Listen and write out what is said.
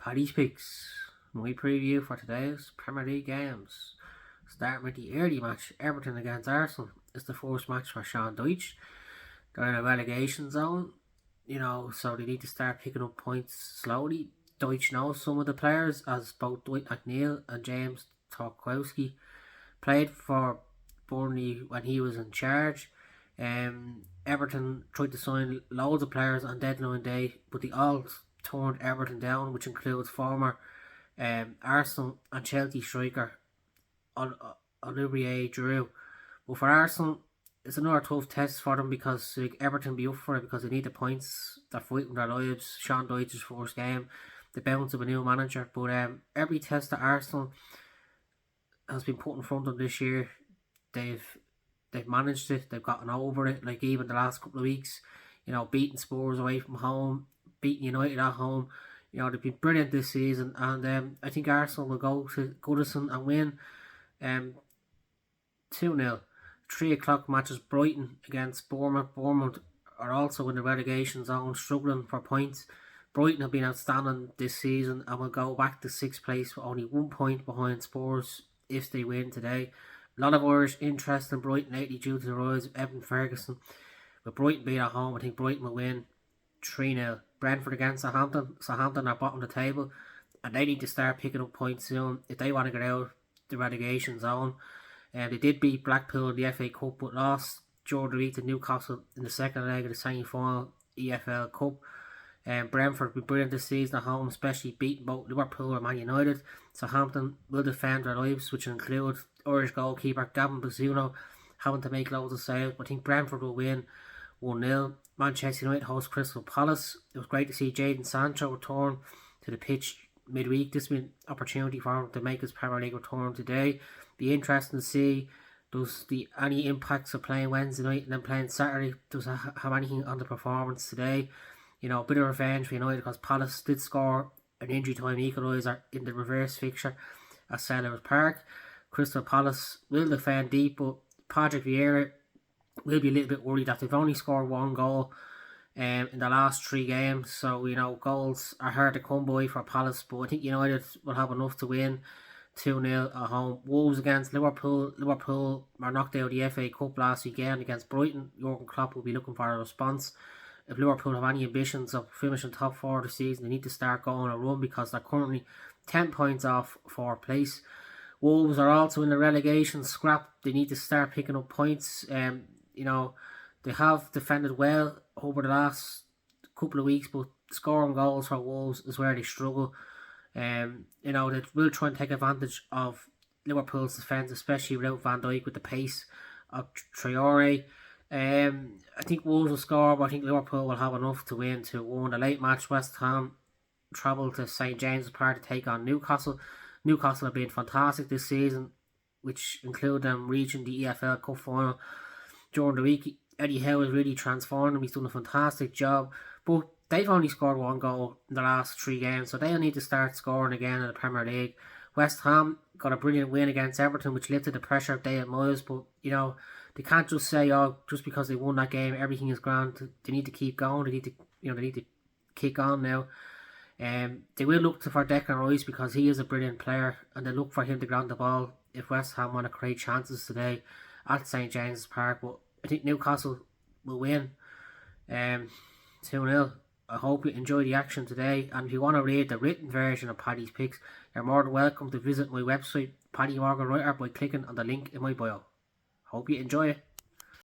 Paddy's picks. My preview for today's Premier League games. Starting with the early match, Everton against Arsenal. It's the first match for Sean Dyche. They're in a relegation zone, so they need to start picking up points slowly. Dyche knows some of the players, as both Dwight McNeil and James Tarkowski played for Burnley when he was in charge. Everton tried to sign loads of players on deadline day, but they all turned Everton down, which includes former Arsenal and Chelsea striker Olivier Giroud. But for Arsenal, it's another tough test for them because Everton be up for it because they need the points. They're fighting their lives. Sean Dyche's first game, the bounce of a new manager. But every test that Arsenal has been put in front of this year, they've managed it. They've gotten over it. Like even the last couple of weeks, beating Spurs away from home, beating United at home. They've been brilliant this season, and I think Arsenal will go to Goodison and win 2-0. 3 o'clock matches, Brighton against Bournemouth. Bournemouth are also in the relegation zone, struggling for points. Brighton have been outstanding this season and will go back to 6th place with only 1 point behind Spurs if they win today. A lot of Irish interest in Brighton lately due to the rise of Evan Ferguson. With Brighton being at home, I think Brighton will win 3-0. Brentford against Southampton. Southampton are bottom of the table, and they need to start picking up points soon if they want to get out the relegation zone. They did beat Blackpool in the FA Cup, but lost during the week to Newcastle in the second leg of the semi-final EFL Cup. Brentford have been brilliant this season at home, especially beating both Liverpool and Man United. Southampton will defend their lives, which include Irish goalkeeper Gavin Bazzuno having to make loads of saves. I think Brentford will win 1-0. Manchester United host Crystal Palace. It was great to see Jadon Sancho return to the pitch midweek. This will be an opportunity for him to make his Premier League return today. Be interesting to see does any impacts of playing Wednesday night and then playing Saturday, does it have anything on the performance today? A bit of revenge for United because Palace did score an injury time equaliser in the reverse fixture at Selhurst Park. Crystal Palace will defend deep, but Patrick Vieira will be a little bit worried that they've only scored 1 goal in the last 3 games. So, goals are hard to come by for Palace, but I think United will have enough to win 2-0 at home. Wolves against Liverpool. Liverpool were knocked out of the FA Cup last weekend against Brighton. Jurgen Klopp will be looking for a response. If Liverpool have any ambitions of finishing top 4 of the season, they need to start going a run because they're currently 10 points off 4th place. Wolves are also in the relegation scrap. They need to start picking up points. They have defended well over the last couple of weeks, but scoring goals for Wolves is where they struggle. They will try and take advantage of Liverpool's defence, especially without Van Dijk, with the pace of Traore. I think Wolves will score, but I think Liverpool will have enough to win 2-1. The late match, West Ham travel to St James's Park to take on Newcastle. Newcastle have been fantastic this season, which include them reaching the EFL Cup final during the week. Eddie Howe has really transformed them. He's done a fantastic job, but they've only scored 1 goal in the last 3 games, so they'll need to start scoring again in the Premier League. West Ham got a brilliant win against Everton, which lifted the pressure of David Moyes, but they can't just say, just because they won that game, everything is grand. They need to keep going. They need to kick on now. They will look for Declan Rice because he is a brilliant player, and they look for him to ground the ball if West Ham want to create chances today at St James's Park. But I think Newcastle will win 2-0. I hope you enjoy the action today, and if you want to read the written version of Paddy's picks, you're more than welcome to visit my website, Paddy Morgan Writer, by clicking on the link in my bio. Hope you enjoy it.